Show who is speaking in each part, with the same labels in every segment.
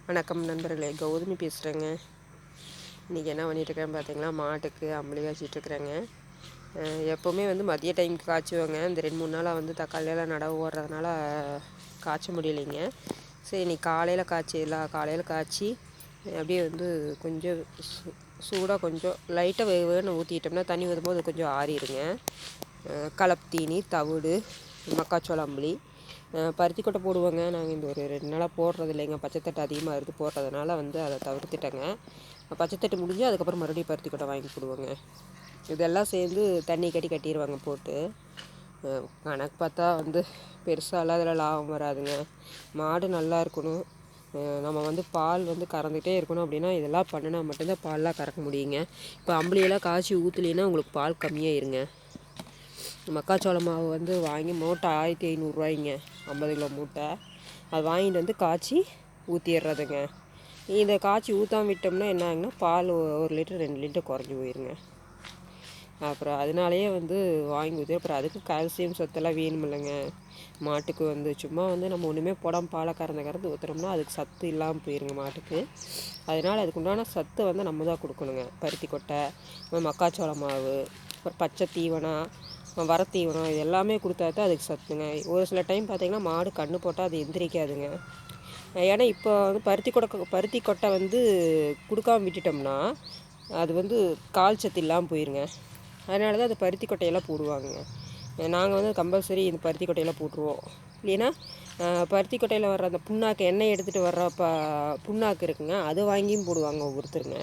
Speaker 1: வணக்கம் நண்பர்களே, கௌதமி பேசுகிறேங்க. இன்றைக்கி என்ன பண்ணிகிட்ருக்கேன்னு பார்த்தீங்கன்னா, மாட்டுக்கு அம்பளி காய்ச்சிட்ருக்குறேங்க. எப்போவுமே மதிய டைமுக்கு காய்ச்சுவாங்க. இந்த 2-3 நாளாக தக்காளியெல்லாம் நடவு ஓடுறதுனால காய்ச்ச முடியலைங்க. சரி, இன்னைக்கு காலையில் காய்ச்சி அப்படியே கொஞ்சம் சூடாக கொஞ்சம் லைட்டாக வேகன்னு ஊற்றிட்டோம்னா தண்ணி ஊற்றும்போது கொஞ்சம் ஆறிடுங்க. கலப்பு தீனி, தவிடு, மக்காச்சோள அம்பளி, பருத்தி கொட்டை போடுவோங்க. நாங்கள் இந்த ஒரு 2 நாளாக போடுறது இல்லைங்க. பச்சைத்தட்டு அதிகமாக இருக்குது போடுறதுனால அதை தவிர்த்துட்டேங்க. பச்சைத்தட்டு முடிஞ்சு அதுக்கப்புறம் மறுபடியும் பருத்தி கொட்டை வாங்கி போடுவோங்க. இதெல்லாம் சேர்ந்து தண்ணி கட்டிடுவாங்க போட்டு. கணக்கு பார்த்தா பெருசாலாம் அதில் லாபம் வராதுங்க. மாடு நல்லா இருக்கணும், நம்ம பால் கறந்துகிட்டே இருக்கணும் அப்படின்னா இதெல்லாம் பண்ணினா மட்டும்தான் பால்லாம் கறக்க முடியுங்க. இப்போ அம்பளியெல்லாம் காய்ச்சி ஊற்றலின்னா உங்களுக்கு பால் கம்மியாயிருங்க. மக்காச்சோள மாவு வாங்கி மூட்டை 1500 50 கிலோ மூட்டை. அது வாங்கிட்டு காய்ச்சி ஊற்றிடுறதுங்க. இதை காய்ச்சி ஊற்றாம விட்டோம்னா என்ன ஆகுங்கன்னா பால் 1 லிட்டர் 2 லிட்டர் குறைஞ்சி போயிருங்க. அப்புறம் அதனாலேயே வாங்கி ஊற்றி அப்புறம் அதுக்கு கால்சியம் சத்தெல்லாம் வேணுமில்லைங்க மாட்டுக்கு. சும்மா நம்ம ஒன்றுமே போடாமல் பாலை கறந்து ஊற்றுறோம்னா அதுக்கு சத்து இல்லாமல் போயிருங்க மாட்டுக்கு. அதனால் அதுக்கு உண்டான சத்து நம்ம தான் கொடுக்கணுங்க. பருத்தி கொட்டை, மக்காச்சோள மாவு, அப்புறம் பச்சை தீவனம், வர தீவனம், இது எல்லாமே கொடுத்தா தான் அதுக்கு சத்துங்க. ஒரு சில டைம் பார்த்திங்கன்னா மாடு கன்று போட்டால் அது எந்திரிக்காதுங்க. ஏன்னா இப்போ பருத்தி கொட்டை கொடுக்காம விட்டுட்டோம்னா அது கால் சத்து இல்லாமல் போயிருங்க. அதனால தான் அது பருத்தி கொட்டையெல்லாம் போடுவாங்க. நாங்கள் கம்பல்சரி இந்த பருத்தி கொட்டையெல்லாம் போட்டுருவோம். இல்லைன்னா பருத்தி கொட்டையில் வர்ற அந்த புண்ணாக்கு, எண்ணெய் எடுத்துகிட்டு வர்ற புண்ணாக்கு இருக்குங்க, அது வாங்கியும் போடுவாங்க ஒவ்வொருத்தருங்க.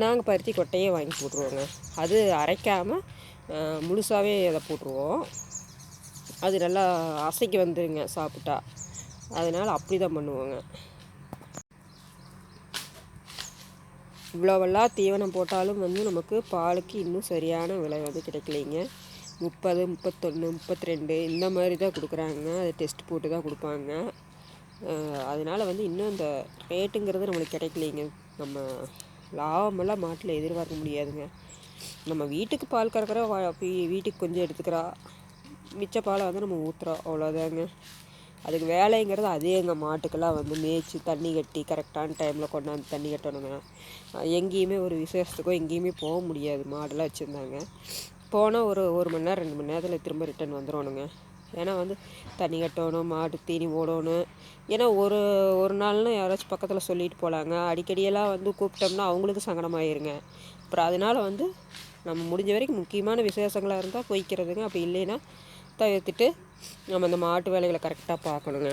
Speaker 1: நாங்கள் பருத்தி கொட்டையே வாங்கி போட்டுருவோங்க. அது அரைக்காமல் முழுசாகவே அதை போட்டுருவோம். அது நல்லா அசைக்கு வந்துடுங்க சாப்பிட்டா. அதனால் அப்படி தான் பண்ணுவோங்க. இவ்வளோவெல்லாம் தீவனம் போட்டாலும் நமக்கு பாலுக்கு இன்னும் சரியான விலை கிடைக்கலைங்க. 30, 31, 32 இந்த மாதிரி தான் கொடுக்குறாங்க. அது டெஸ்ட் போட்டு தான் கொடுப்பாங்க. அதனால் இன்னும் இந்த ரேட்டுங்கிறது நம்மளுக்கு கிடைக்கலைங்க. நம்ம லாபமெல்லாம் மாட்டில் எதிர்பார்க்க முடியாதுங்க. நம்ம வீட்டுக்கு பால் கறக்கிற வீட்டுக்கு கொஞ்சம் எடுத்துக்கிறா, மிச்ச பாலை நம்ம ஊற்றுறோம், அவ்வளோதாங்க. அதுக்கு வேலைங்கிறது அதே எங்கள் மாட்டுக்கெல்லாம் மேய்ச்சி தண்ணி கட்டி கரெக்டான டைமில் கொண்டாந்து தண்ணி கட்டணுங்க. எங்கேயுமே ஒரு விசேஷத்துக்கோ எங்கேயுமே போக முடியாது. மாடெல்லாம் வச்சுருந்தாங்க போனால் ஒரு மணி நேரம் 2 மணி நேரத்தில் திரும்ப ரிட்டன் வந்துடணுங்க. ஏன்னா தண்ணி கட்டணும், மாடு தீனி ஓடணும். ஏன்னா ஒரு நாள்னு யாராச்சும் பக்கத்தில் சொல்லிட்டு போகலாங்க. அடிக்கடியெல்லாம் கூப்பிட்டோம்னா அவங்களுக்கு சங்கடமாயிருங்க. அப்புறம் அதனால் நம்ம முடிஞ்ச வரைக்கும் முக்கியமான விசேஷங்களாக இருந்தால் போய்க்கிறதுங்க. அப்படி இல்லைன்னா தவிர்த்துட்டு நம்ம அந்த மாட்டு வேலைகளை கரெக்டாக பார்க்கணுங்க.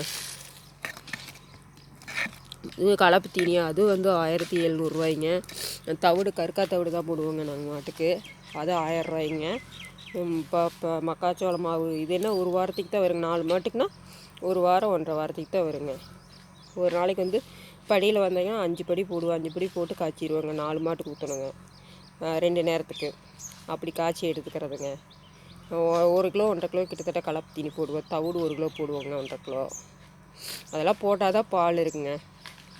Speaker 1: இது கலப்பு தீனியா, அது 1700 தவிடு, கருக்கா தவிடு தான் போடுவோங்க நாங்கள் மாட்டுக்கு. அது 1000 ரூபாய்ங்க. இப்போ மக்காச்சோள மாவு இது என்ன ஒரு வாரத்துக்கு தான் வருங்க. 4 மாட்டுக்குன்னா 1 வாரம் 1.5 வாரத்துக்கு தான் வருங்க. ஒரு நாளைக்கு படியில் வந்தாங்கன்னா 5 படி போடுவோம். 5 படி போட்டு காய்ச்சிடுவோங்க. 4 மாட்டுக்கு ஊற்றணுங்க, 2 நேரத்துக்கு. அப்படி காய்ச்சி எடுத்துக்கிறதுங்க. 1 கிலோ 1.5 கிலோ கிட்டத்தட்ட கலப்பு தீனி போடுவோம். தவிடு 1 கிலோ போடுவோங்க, 1.5 கிலோ. அதெல்லாம் போட்டால் தான் பால் இருக்குங்க.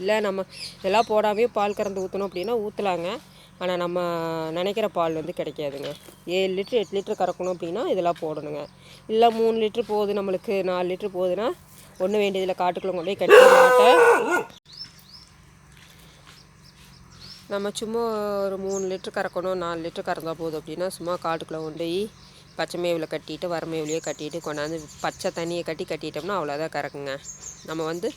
Speaker 1: இல்லை நம்ம இதெல்லாம் போடாமே பால் கறந்து ஊற்றணும் அப்படின்னா ஊற்றலாங்க. ஆனால் நம்ம நினைக்கிற பால் கிடைக்காதுங்க. 7 லிட்ரு 8 லிட்ரு கறக்கணும் அப்படின்னா இதெல்லாம் போடணுங்க. இல்லை 3 லிட்ரு போகுது, நம்மளுக்கு 4 லிட்ரு போகுதுன்னா ஒன்றும் வேண்டியதில்லை, காட்டுக்குள்ளே கொண்டு போய் கட்டி மாட்டேன். நம்ம சும்மா ஒரு 3 லிட்ரு கறக்கணும், 4 லிட்ரு கறந்தால் போதும் அப்படின்னா சும்மா காட்டுக்குள்ளே கொண்டு போய் பச்சை மேவில் கட்டிட்டு வரமேவிலையே கட்டிட்டு கொண்டாந்து பச்சை தண்ணியை கட்டிட்டோம்னா அவ்வளோதான் கறக்குங்க. நம்ம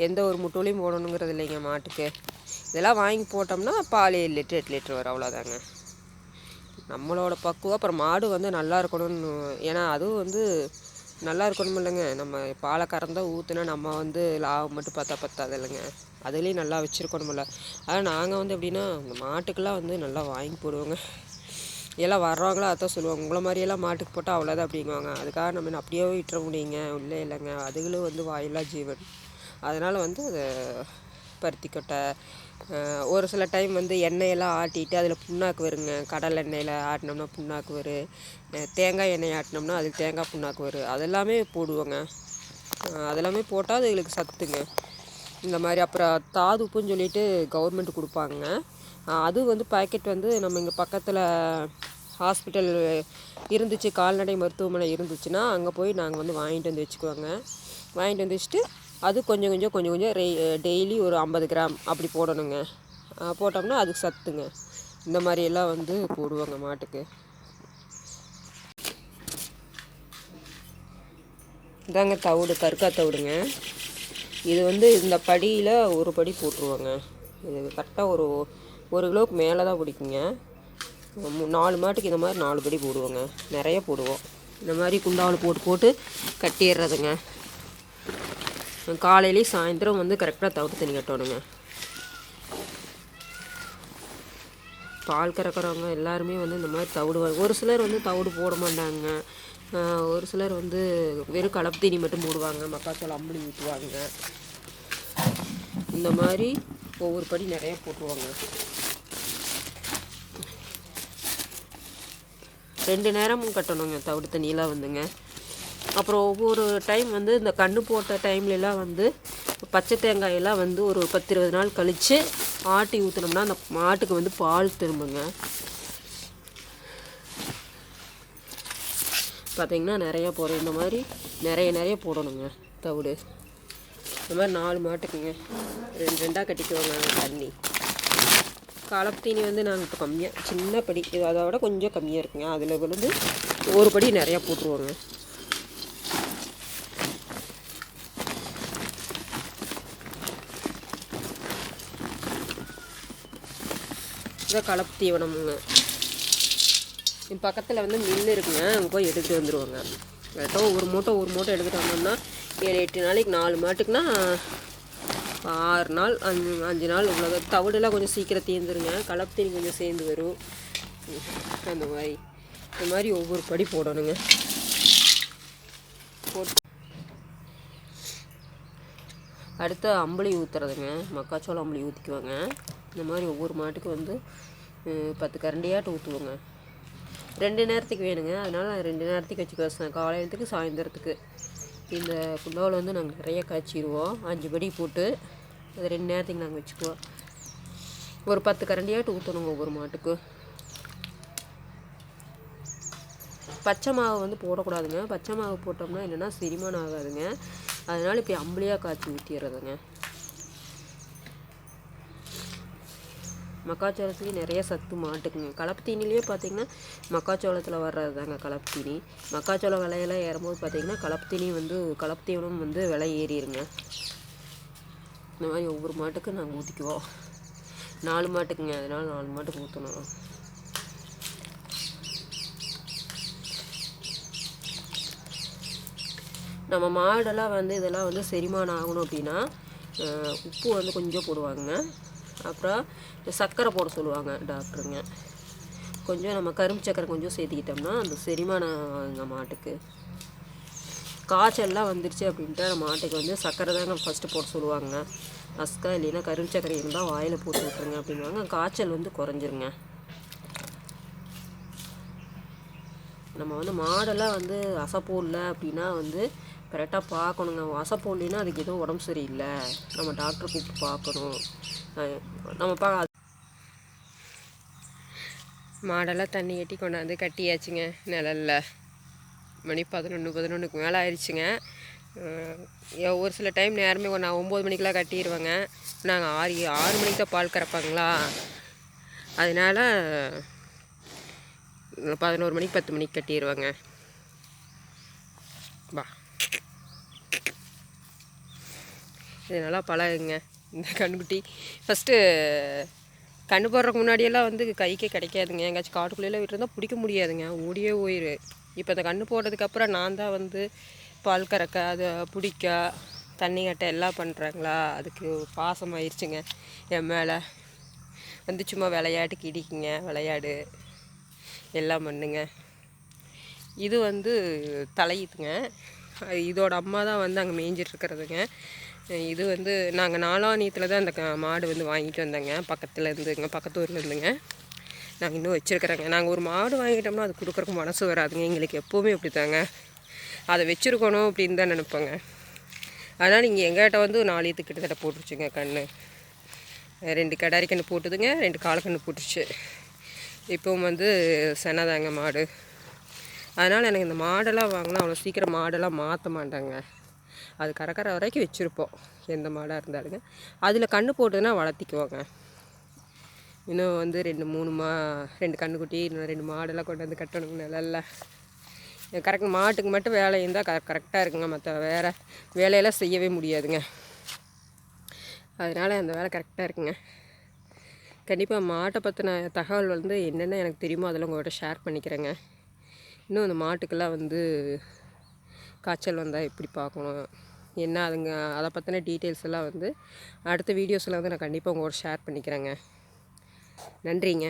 Speaker 1: எந்த ஒரு முட்டோலையும் போடணுங்கிறது இல்லைங்க மாட்டுக்கு. இதெல்லாம் வாங்கி போட்டோம்னா பால் 7 லிட்ரு 8 லிட்ரு வரும், அவ்வளோதாங்க. நம்மளோட பக்குவம். அப்புறம் மாடு நல்லா இருக்கணும்னு, ஏன்னா அதுவும் நல்லா இருக்கணும் இல்லைங்க. நம்ம பாலை கறந்தால் ஊற்றுனா நம்ம லாபம் மட்டும் பத்தாது இல்லைங்க, அதுலேயும் நல்லா வச்சுருக்கணுமில்ல. ஆனால் நாங்கள் எப்படின்னா இந்த மாட்டுக்கெல்லாம் நல்லா வாங்கி போடுவோங்க. எல்லாம் வர்றவங்களா அதான் சொல்லுவாங்க, உங்களை மாதிரியெல்லாம் மாட்டுக்கு போட்டால் அவ்வளோதான் அப்படிங்குவாங்க. அதுக்காக நம்ம அப்படியே விட்டுற முடியுங்க? இல்லைங்க, அதுகளும் வாயில்லா ஜீவன். அதனால் அதை பருத்தி கொட்டை, ஒரு சில டைம் எண்ணெயெல்லாம் ஆட்டிட்டு அதில் புண்ணாக்கு வருங்க. கடல் எண்ணெயில் ஆட்டினோம்னா புண்ணாக்கு வரும். தேங்காய் எண்ணெய் ஆட்டினோம்னா அதுக்கு தேங்காய் புண்ணாக்கு வரும். அதெல்லாமே போடுவோங்க. அதெல்லாமே போட்டால் அதுகளுக்கு சத்துங்க. இந்த மாதிரி அப்புறம் தாது உப்புன்னு சொல்லிட்டு கவர்மெண்ட் கொடுப்பாங்க. அது பாக்கெட் நம்ம இங்கே பக்கத்தில் ஹாஸ்பிட்டல் இருந்துச்சு, கால்நடை மருத்துவமனை இருந்துச்சுன்னா அங்கே போய் நாங்கள் வாங்கிட்டு வந்து வச்சுக்குவோங்க. வாங்கிட்டு வந்து வச்சுட்டு அது கொஞ்சம் கொஞ்சம் டெய்லி ஒரு 50 கிராம் அப்படி போடணுங்க. போட்டோம்னா அதுக்கு சத்துங்க. இந்த மாதிரியெல்லாம் வந்து போடுவாங்க மாட்டுக்கு. இதாங்க தவிடு, கருக்கா தவிடுங்க. இது வந்து இந்த படியில் ஒரு படி போட்டுருவாங்க. இது கரெக்டாக ஒரு கிலோவுக்கு மேலே தான் பிடிக்குங்க. 4 மாட்டுக்கு இந்த மாதிரி 4 படி போடுவோங்க. நிறைய போடுவோம். இந்த மாதிரி குண்டாவில் போட்டு கட்டிடுறதுங்க. காலையிலேயும் சாயந்தரம் வந்து கரெக்டாக தவிடு தண்ணி கட்டணுங்க. பால் கறக்கிறவங்க எல்லாருமே வந்து இந்த மாதிரி தவிடு, ஒரு சிலர் வந்து தவிடு போட மாட்டாங்க. ஒரு சிலர் வந்து வெறும் கலப்பு தீனி மட்டும் போடுவாங்க, மக்காச்சோளம் அம்பளி ஊற்றுவாங்க. இந்த மாதிரி ஒவ்வொரு படி நிறைய போட்டுருவாங்க. 2 நேரமும் கட்டணுங்க தவிடு தண்ணியெலாம் வந்துங்க. அப்புறம் ஒவ்வொரு டைம் வந்து இந்த கன்று போட்ட டைம்லலாம் வந்து பச்சை தேங்காயெல்லாம் வந்து ஒரு 10-20 நாள் கழித்து ஆட்டி ஊற்றினோம்னா அந்த மாட்டுக்கு வந்து பால் திரும்புங்க. பார்த்திங்கன்னா நிறையா போடுறோம். இந்த மாதிரி நிறைய போடணுங்க தவிடு. இந்த மாதிரி 4 மாட்டுக்குங்க 2 கட்டிக்குவாங்க தண்ணி. கலப்பு தீனி வந்து நாங்கள் இப்போ கம்மியாக சின்ன படி, அதை விட கொஞ்சம் கம்மியாக இருக்குங்க. அதில் வந்து ஒரு படி நிறையா போட்டுருவோங்க. இதான் கலப்பு தீவனமுங்க. பக்கத்தில் வந்து மில் இருக்குங்க, அங்கே போய் எடுத்துகிட்டு வந்துடுவாங்க. கரெக்டாக ஒரு மூட்டை எடுத்துகிட்டு வந்தோம்னா 7-8 நாளைக்கு 4 மாட்டுக்குன்னா 6 நாள் 5 நாள் இவ்வளோ. தவிடெல்லாம் கொஞ்சம் சீக்கிரம் தீர்ந்துருங்க. கலப்பு தீனி கொஞ்சம் சேர்ந்து வரும். அந்த மாதிரி ஒவ்வொரு படி போடணுங்க. அடுத்து அம்பளி ஊற்றுறதுங்க. மக்காச்சோளம் அம்பளி ஊற்றிக்குவாங்க. இந்த மாதிரி ஒவ்வொரு மாட்டுக்கு வந்து 10 கரண்டியாட்டு ஊற்றுவோங்க. 2 நேரத்துக்கு வேணுங்க, அதனால் 2 நேரத்துக்கு வச்சுக்குவேன். காலையிலத்துக்கு சாயந்தரத்துக்கு. இந்த குண்டாவில் வந்து நாங்கள் நிறைய காய்ச்சிடுவோம். 5 படி போட்டு அது 2 நேரத்துக்கு நாங்கள் வச்சுக்குவோம். ஒரு 10 கரண்டியாட்டு ஊற்றணுங்க ஒவ்வொரு மாட்டுக்கு. பச்சை மாவு வந்து போடக்கூடாதுங்க. பச்சை மாவு போட்டோம்னா என்னென்னா செரிமானம் ஆகாதுங்க. அதனால் இப்போ அம்பளியாக காய்ச்சி ஊற்றிடுறதுங்க. மக்காச்சோளத்துலேயும் நிறைய சத்து மாட்டுக்குங்க. கலப்பு தீனிலேயே பார்த்திங்கன்னா மக்காச்சோளத்தில் வர்றது தாங்க கலப்பு தீனி. மக்காச்சோளம் விலையெல்லாம் ஏறும்போது பார்த்திங்கன்னா கலப்பு தீவனம் வந்து விலை ஏறிடுங்க. இந்த மாதிரி ஒவ்வொரு மாட்டுக்கும் நாங்கள் ஊற்றிக்குவோம். 4 மாட்டுக்குங்க, அதனால் 4 மாட்டுக்கு ஊற்றணும். நம்ம மாடெல்லாம் வந்து இதெல்லாம் வந்து செரிமானம் ஆகணும் அப்படின்னா உப்பு வந்து கொஞ்சம் போடுவாங்க. அப்புறம் சர்க்கரை போட சொல்லுவாங்க டாக்டருங்க. கொஞ்சம் நம்ம கரும்பு சர்க்கரை கொஞ்சம் சேர்த்திக்கிட்டோம்னா அந்த செரிமானம் அந்த மாட்டுக்கு. காய்ச்சல்லாம் வந்துருச்சு அப்படின்ட்டு நம்ம மாட்டுக்கு வந்து சர்க்கரை தாங்க ஃபஸ்ட்டு போட சொல்லுவாங்க. அஸ்கா இல்லைன்னா கரும்பு சர்க்கரை இருந்தால் வாயில் போட்டு விட்டுருங்க அப்படின்வாங்க. காய்ச்சல் வந்து குறைஞ்சிருங்க. நம்ம வந்து மாடெல்லாம் வந்து அசைப்போடல அப்படின்னா வந்து கரெக்டாக பார்க்கணுங்க. அசைப்போடலின்னா அதுக்கு எதுவும் உடம்பு சரியில்லை, நம்ம டாக்டரை கூப்பிட்டு பார்க்கணும். நம்ம மாடெல்லாம் தண்ணி கட்டி கொண்டாந்து கட்டியாச்சுங்க நிழல்ல. மணி 11 மேலே ஆயிடுச்சுங்க. ஒரு சில டைம் நேரமே நான் 9 மணிக்கெலாம் கட்டிடுவேங்க. நாங்கள் 6 மணிக்கு தான் பால் கறப்பாங்களா, அதனால் 11 மணிக்கு 10 மணிக்கு கட்டிடுவேங்க. வா, இது நல்லா பழகுங்க இந்த கண்ணுக்குட்டி. ஃபஸ்ட்டு கண்ணு போடுறதுக்கு முன்னாடியெல்லாம் வந்து கைக்கே கிடைக்காதுங்க. எங்கேயாச்சும் காட்டுக்குள்ளேயெல்லாம் விட்டுருந்தால் பிடிக்க முடியாதுங்க, ஓடியே போயிரு. இப்போ அந்த கண்ணு போடுறதுக்கப்புறம் நான் தான் வந்து பால் கறக்க, அதை பிடிக்க, தண்ணி கட்ட எல்லாம் பண்ணுறாங்களா, அதுக்கு பாசம் ஆயிடுச்சுங்க என் மேலே. வந்து சும்மா விளையாட்டுக்கு இடிக்குங்க, விளையாடு எல்லாம் பண்ணுங்க. இது வந்து தலையுதுங்க. இதோட அம்மா தான் வந்து அங்கே மேய்ஞ்சிட்ருக்கிறதுங்க. இது வந்து நாங்கள் நாலாணியத்தில் தான் அந்த மாடு வந்து வாங்கிட்டு வந்தேங்க, பக்கத்து ஊரில் இருந்துங்க. நாங்கள் இன்னும் வச்சுருக்குறோங்க. நாங்கள் ஒரு மாடு வாங்கிட்டோம்னா அது கொடுக்குறக்கு மனசு வராதுங்க எங்களுக்கு. எப்போவுமே அப்படி தாங்க, அதை வச்சுருக்கணும் அப்படின்னு தான் நினைப்போங்க. அதனால் இங்கே எங்கள்கிட்ட வந்து 4 கிட்டத்தட்ட போட்டுருச்சுங்க கன்று. 2 கிடாரி கன்று போட்டுதுங்க, 2 காலக்கன்று போட்டுருச்சு. இப்போவும் வந்து செனதாங்க மாடு. அதனால் எனக்கு இந்த மாடெல்லாம் வாங்கினா அவ்வளோ சீக்கிரம் மாடெல்லாம் மாற்ற மாட்டாங்க. அது கறக்கிற வரைக்கும் வச்சுருப்போம் எந்த மாடாக இருந்தாலுங்க. அதில் கன்று போட்டுதுன்னா வளர்த்திக்குவோங்க. இன்னும் வந்து 2 கன்றுக்குட்டி, இன்னும் 2 மாடெல்லாம் கொண்டு வந்து கட்டணுங்க நிழல்ல. கரெக்ட் மாட்டுக்கு மட்டும் வேலை இருந்தால் கரெக்டாக இருக்குங்க. மற்ற வேறு வேலையெல்லாம் செய்யவே முடியாதுங்க. அதனால் அந்த வேலை கரெக்டாக இருக்குங்க. கண்டிப்பாக மாட்டை பற்றின தகவல் வந்து என்னென்ன எனக்கு தெரியுமோ அதெல்லாம் உங்கள்கிட்ட ஷேர் பண்ணிக்கிறேங்க. இன்னும் அந்த மாட்டுக்கெல்லாம் வந்து காய்ச்சல் வந்தால் எப்படி பார்க்கணும் என்ன அதுங்க அதை பற்றின டீட்டெயில்ஸ் எல்லாம் வந்து அடுத்த வீடியோஸில் வந்து நான் கண்டிப்பாக உங்களோட ஷேர் பண்ணிக்கிறேங்க. நன்றிங்க.